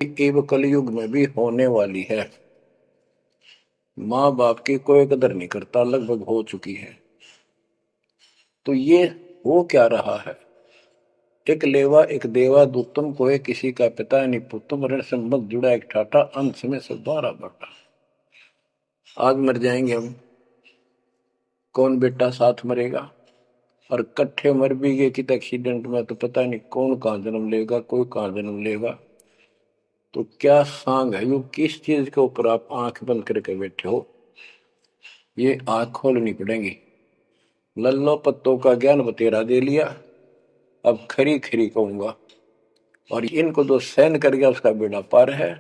एवं कलयुग में भी होने वाली है। माँ बाप की कोई कदर नहीं करता, लगभग हो चुकी है। तो ये हो क्या रहा है? एक लेवा एक देवा दूतम कोई किसी का पिता नहीं पुतम ऋण संबंध जुड़ा एक ठाटा अंत में सब बारह बाटा। आज मर जाएंगे हम, कौन बेटा साथ मरेगा? और कट्ठे मर भी गए कित एक्सीडेंट में तो पता नहीं कौन कहाँ जन्म लेगा, कोई कहाँ जन्म लेगा। तो क्या सांग है यो, किस चीज के ऊपर आप आंख बंद करके बैठे हो? ये आंख खोलनी पड़ेगी। लल्लो पत्तों का ज्ञान बतेरा दे लिया, अब खरी खरी कहूंगा। और इनको जो सहन कर गया उसका बेड़ा पार है।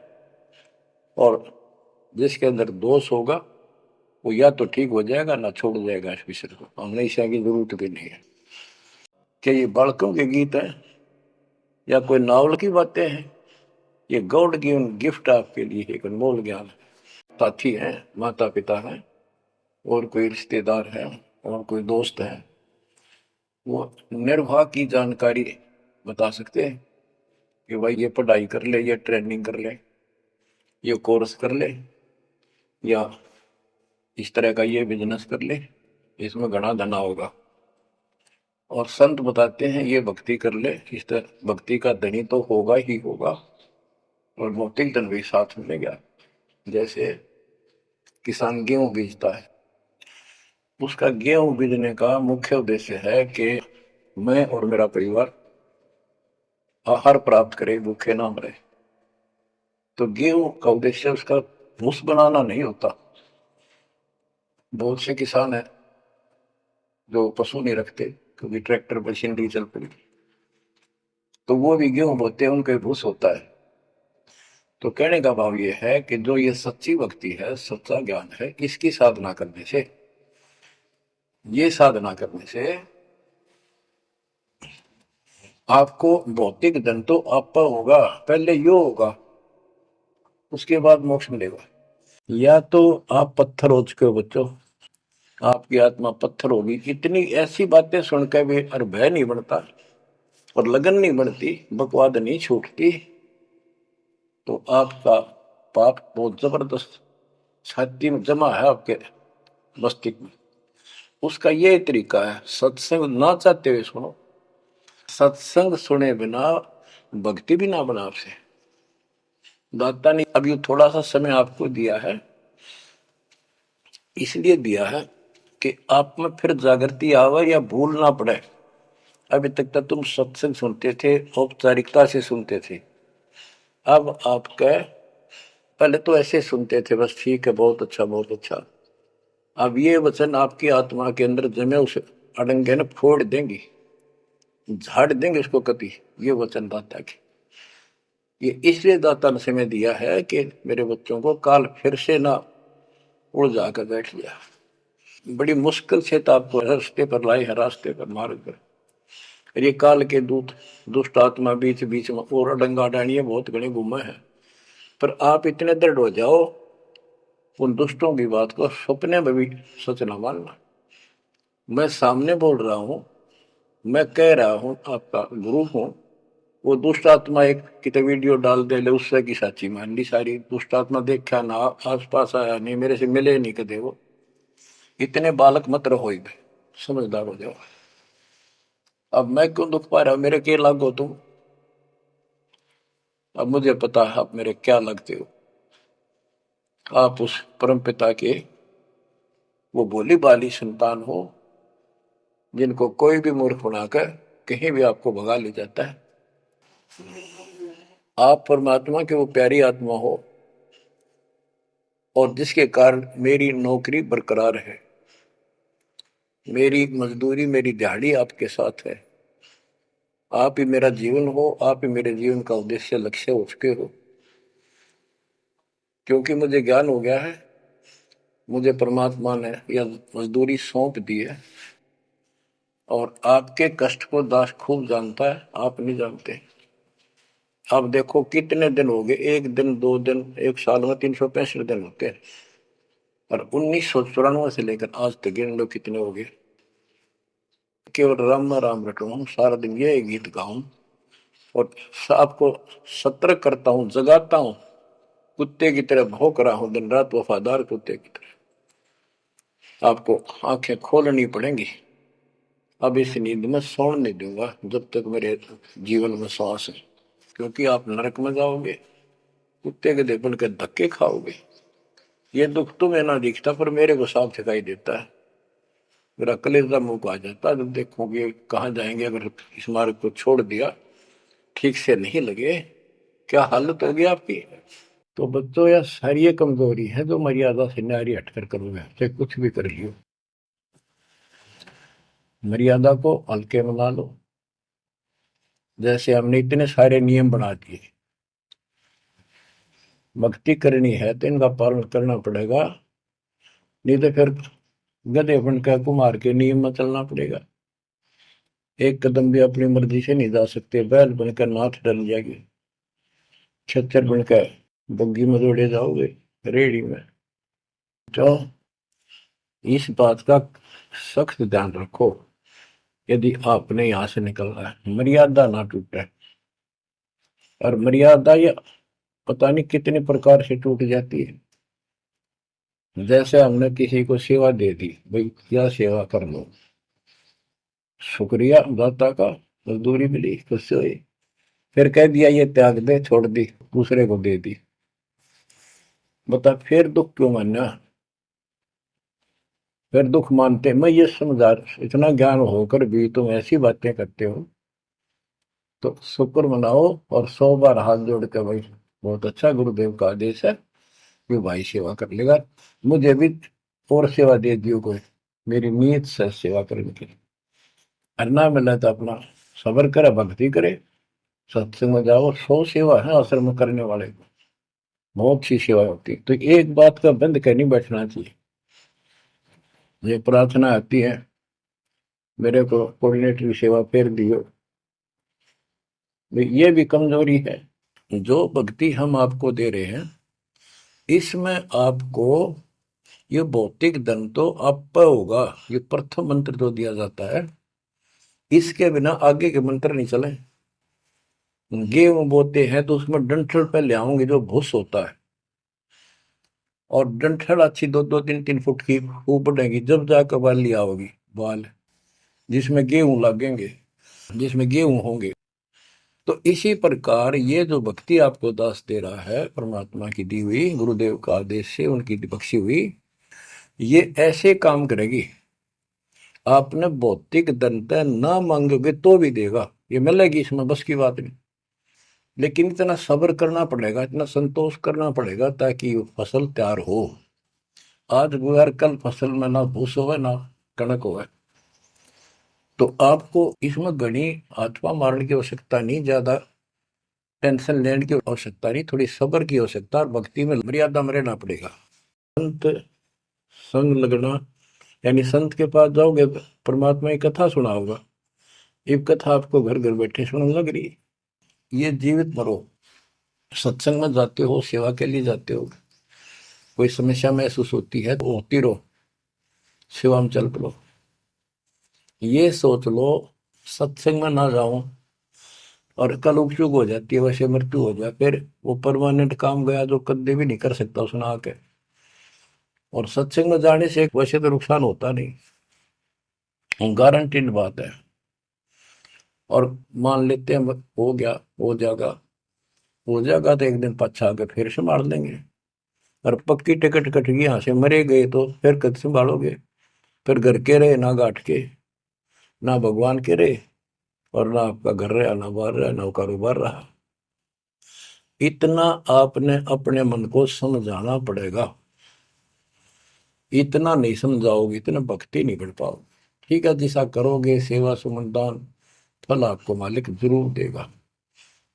और जिसके अंदर दोष होगा वो या तो ठीक हो जाएगा ना छोड़ जाएगा इस विषय को। हमने ईशा की जरूरत भी नहीं है। क्या ये बालकों के गीत है या कोई नावल की बातें हैं? ये गॉड गिवन गिफ्ट आपके लिए एक अनमोल ज्ञान है। साथी हैं, माता पिता हैं, और कोई रिश्तेदार है, और कोई दोस्त है, वो निर्वाह की जानकारी बता सकते हैं कि भाई ये पढ़ाई कर ले, ये ट्रेनिंग कर ले, ये कोर्स कर ले, या इस तरह का ये बिजनेस कर ले, इसमें घना धना होगा। और संत बताते हैं ये भक्ति कर ले, इस तरह भक्ति का धनी तो होगा ही होगा, और भौतिक धन भी साथ मिलेगा। जैसे किसान गेहूं बीजता है, उसका गेहूं बीजने का मुख्य उद्देश्य है कि मैं और मेरा परिवार आहार प्राप्त करे, भूखे ना मरे। तो गेहूं का उद्देश्य उसका भूस बनाना नहीं होता। बहुत से किसान है जो पशु नहीं रखते क्योंकि ट्रैक्टर मशीनरी चल पड़ी, तो वो भी गेहूं बोते हैं, उनका भूस होता है। तो कहने का भाव ये है कि जो ये सच्ची भक्ति है, सच्चा ज्ञान है, इसकी साधना करने से, ये साधना करने से आपको भौतिक धन तो आपका होगा, पहले यो होगा, उसके बाद मोक्ष मिलेगा। या तो आप पत्थर हो चुके हो बच्चों, आपकी आत्मा पत्थर होगी। इतनी ऐसी बातें सुनकर भी और भय नहीं बढ़ता और लगन नहीं बढ़ती, बकवाद नहीं छूटती, तो आपका पाप बहुत जबरदस्त छाती में जमा है आपके मस्तिष्क में। उसका ये तरीका है, सत्संग ना चाहते हुए सुनो। सत्संग सुने बिना भक्ति भी ना बना आपसे। दाता ने अभी थोड़ा सा समय आपको दिया है, इसलिए दिया है कि आप में फिर जागृति आवे या भूल ना पड़े। अभी तक तो तुम सत्संग सुनते थे, औपचारिकता से सुनते थे। अब आपके पहले तो ऐसे सुनते थे, बस ठीक है, बहुत अच्छा बहुत अच्छा। अब ये वचन आपकी आत्मा के अंदर जमे, उसे अड़ंगे न फोड़ देंगी, झाड़ देंगे उसको कति। ये वचन दाता की, ये इसलिए दाता ने समय दिया है कि मेरे बच्चों को काल फिर से ना उड़ जाकर बैठ गया। बड़ी मुश्किल से तो आपको रास्ते पर लाए है, रास्ते पर मार्ग पर। ये काल के दूत दुष्ट आत्मा बीच बीच में और अडंगा डाणिए बहुत घने घूमे हैं। पर आप इतने दृढ़ हो जाओ, उन दुष्टों की बात को सपने में भी सच न मानना। मैं सामने बोल रहा हूं, मैं कह रहा हूं, आपका गुरु हूं। वो दुष्ट आत्मा एक कितने वीडियो डाल दे ले, उससे की साची मान ली सारी। दुष्ट आत्मा देखा ना, आस पास आया नहीं, मेरे से मिले नहीं कदे। वो इतने बालक मत रहो, समझदार हो जाओ। अब मैं क्यों दुख पा रहा हूं, मेरे के लागो तुम। अब मुझे पता है आप मेरे क्या लगते हो। आप उस परम पिता के वो भोली बाली संतान हो, जिनको कोई भी मूर्ख बनाकर कहीं भी आपको भगा ले जाता है। आप परमात्मा के वो प्यारी आत्मा हो, और जिसके कारण मेरी नौकरी बरकरार है, मेरी मजदूरी, मेरी दिहाड़ी आपके साथ है। आप ही मेरा जीवन हो, आप ही मेरे जीवन का उद्देश्य लक्ष्य हो चुके हो। क्योंकि मुझे ज्ञान हो गया है, मुझे परमात्मा ने यह मजदूरी सौंप दी है। और आपके कष्ट को दास खूब जानता है, आप नहीं जानते। अब देखो कितने दिन हो गए, एक दिन, दो दिन, एक साल में 365 दिन होते हैं। और 1994 से लेकर आज तक गिन लो कितने हो गए। केवल राम राम रटूं, सारा दिन ये गीत गाऊं, और आपको सतर्क करता हूं, जगाता हूं, कुत्ते की तरह भौंक रहा हूं दिन रात, वफादार कुत्ते की तरह। आपको आंखें खोलनी पड़ेंगी। अब इस नींद में सोने नहीं दूंगा जब तक मेरे जीवन में सांस है, क्योंकि आप नरक में जाओगे, कुत्ते के देखने के धक्के खाओगे। ये दुख तुम्हें ना दिखता पर मेरे को साफ दिखाई देता है। मेरा कलेजा मुंह को आ जाता जब देखोगे कहाँ जाएंगे। अगर इस मार्ग को छोड़ दिया, ठीक से नहीं लगे, क्या हालत होगी आपकी। तो बच्चों, यह सारी कमजोरी है जो मर्यादा से न्यारी हटकर करोगे, चाहे कुछ भी कर लियो। मर्यादा को हल्के में ला लो। जैसे हमने इतने सारे नियम बना दिए, भक्ति करनी है तो इनका पालन करना पड़ेगा, नहीं तो फिर गधे बनकर कुमार के नियम में चलना पड़ेगा। एक कदम भी अपनी मर्जी से नहीं जा सकते। बैल बनकर नाथ डल जाएगी, छच्चर बनकर बग्गी में दौड़े जाओगे, रेड़ी में। तो इस बात का सख्त ध्यान रखो, यदि आपने यहां से निकलना है, मर्यादा ना टूटे। और मर्यादा ये पता नहीं कितने प्रकार से टूट जाती है। जैसे हमने किसी को सेवा दे दी, भाई क्या सेवा कर लो, शुक्रिया दाता का, मजदूरी मिली, खुश हुई, फिर कह दिया ये त्याग दे, छोड़ दी, दूसरे को दे दी। बता फिर दुख क्यों मानना। फिर दुख मानते, मैं ये समझा, इतना ज्ञान होकर भी तुम ऐसी बातें करते हो, तो शुक्र मनाओ और 100 बार हाथ जोड़ के भाई बहुत अच्छा, गुरुदेव का आदेश है कि भाई सेवा कर लेगा, मुझे भी और सेवा दे दियो कोई, मेरी नीयत से सेवा करने की। अन्ना मिला तो अपना सबर करे, भक्ति करे, सत्संग में जाओ। 100 सेवा है आश्रम में करने वाले को, बहुत सी सेवा होती है। तो एक बात का बंद कर नहीं बैठना चाहिए। ये प्रार्थना आती है, मेरे को कोऑर्डिनेटर की सेवा फेर दियो, ये भी कमजोरी है। जो भक्ति हम आपको दे रहे हैं, इसमें आपको ये भौतिक धन तो आप पर होगा। ये प्रथम मंत्र जो दिया जाता है, इसके बिना आगे के मंत्र नहीं चले। गेहूं बोते हैं तो उसमें डंठल पहले आओगे जो भूस होता है, और डंठल अच्छी 2-2, 3-3 फुट की वो बढ़ेगी, जब जाकर बाली आओगी, बाल जिसमें गेहूं लगेंगे, जिसमें गेहूं होंगे। तो इसी प्रकार ये जो भक्ति आपको दास दे रहा है, परमात्मा की दी हुई, गुरुदेव का आदेश से उनकी बख्शी हुई, ये ऐसे काम करेगी। आपने भौतिक धनता ना मांगोगे तो भी देगा, ये मिलेगी, इसमें बस की बात नहीं। लेकिन इतना सब्र करना पड़ेगा, इतना संतोष करना पड़ेगा ताकि फसल तैयार हो। आज गुआर कल फसल में ना भूस हो ना कणक हो। तो आपको इसमें घनी आत्मा मारने की आवश्यकता नहीं, ज्यादा टेंशन लेने की आवश्यकता नहीं, थोड़ी सब्र की आवश्यकता, और भक्ति में मर्यादा में रहना पड़ेगा। संत संग लगना, यानी संत के पास जाओगे, परमात्मा की कथा सुना होगा, ये कथा आपको घर घर बैठे सुनने लग रही। ये जीवित मरो, सत्संग में जाते हो, सेवा के लिए जाते हो, कोई समस्या महसूस होती है तो होती रहो, सेवा में चल पड़ो। ये सोच लो सत्संग में ना जाऊं और कल उपयोग हो जाती है, वैसे मृत्यु हो जाए, फिर वो परमानेंट काम गया जो कदे भी नहीं कर सकता सुना के। और सत्संग में जाने से वैसे तो नुकसान होता नहीं, गारंटीड बात है। और मान लेते हैं हो गया, हो जाएगा तो एक दिन पाछा आके फिर संभाल लेंगे। और पक्की टिकट कट गई, यहाँ से मरे गए तो फिर कद संभालोगे। फिर घर के रहे ना गांठ के, ना भगवान के रहे, और ना आपका घर रहा, ना बाहर रहा, ना कारोबार रहा। इतना आपने अपने मन को समझाना पड़ेगा। इतना नहीं समझाओगे, इतना भक्ति नहीं कर पाओगे। ठीक है, जैसा करोगे सेवा सुमन दान, फल आपको मालिक जरूर देगा।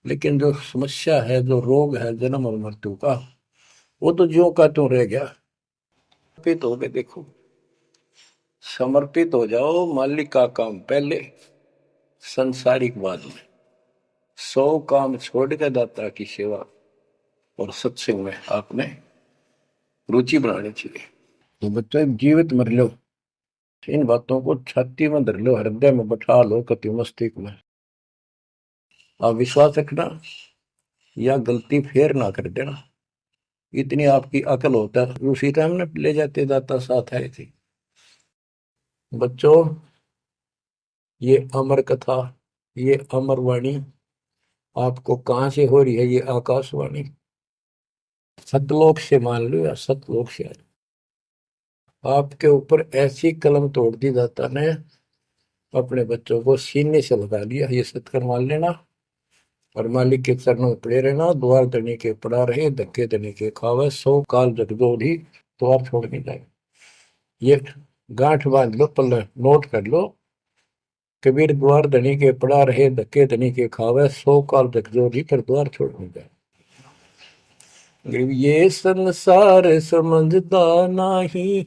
लेकिन जो समस्या है, जो रोग है जन्म और मृत्यु का, वो तो ज्यों का त्यों रह गया। समर्पित हो गए, देखो समर्पित हो जाओ, मालिक का काम पहले, संसारिक बाद में। 100 काम छोड़ के दाता की सेवा और सत्संग में आपने रुचि बनानी चाहिए। तो बच्चों, जीवित मर लो, इन बातों को छाती में धर लो, हृदय में बैठा लो, कति मस्तिष्क में। आप विश्वास रखना या गलती फेर ना कर देना, इतनी आपकी अकल होता है। उसी टाइम ने ले जाते दाता साथ आए थे। बच्चों, ये अमर कथा, ये अमर वाणी आपको कहां से हो रही है? ये आकाशवाणी सतलोक से, मान लो, या सतलोक से आपके ऊपर ऐसी कलम तोड़ दी दाता ने, अपने बच्चों को सीने से लगा लिया। ये सत्कर मान लेना और मालिक के चरणों में पड़े रहना। द्वार धनी के पड़ा रहे, धक्के धनी के खावे, 100 काल जगदोधी द्वार छोड़ नहीं जाए। ये गांठ बांध लो, पल्ले नोट कर लो। कबीर द्वार धनी के पड़ा रहे, धक्के धनी के खावे, 100 काल जगदोधी पर द्वार छोड़ नहीं जाए। ये संसार समझदा नाही,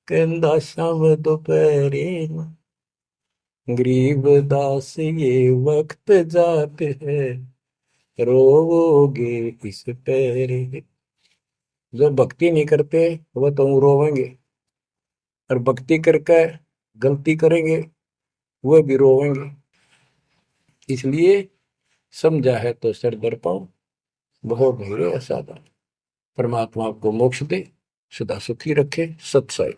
कहंदा शाम दोपहरे, गरीब दास ये वक्त जाते है, रोवोगे इस पैरे। जो भक्ति नहीं करते वो तो रोवेंगे, और भक्ति करके गलती करेंगे वो भी रोवेंगे। इसलिए समझा है तो सर दर पाओ, बहुत मेरे असाधा। परमात्मा आपको मोक्ष दे, सदा सुखी रखे। सत्संग।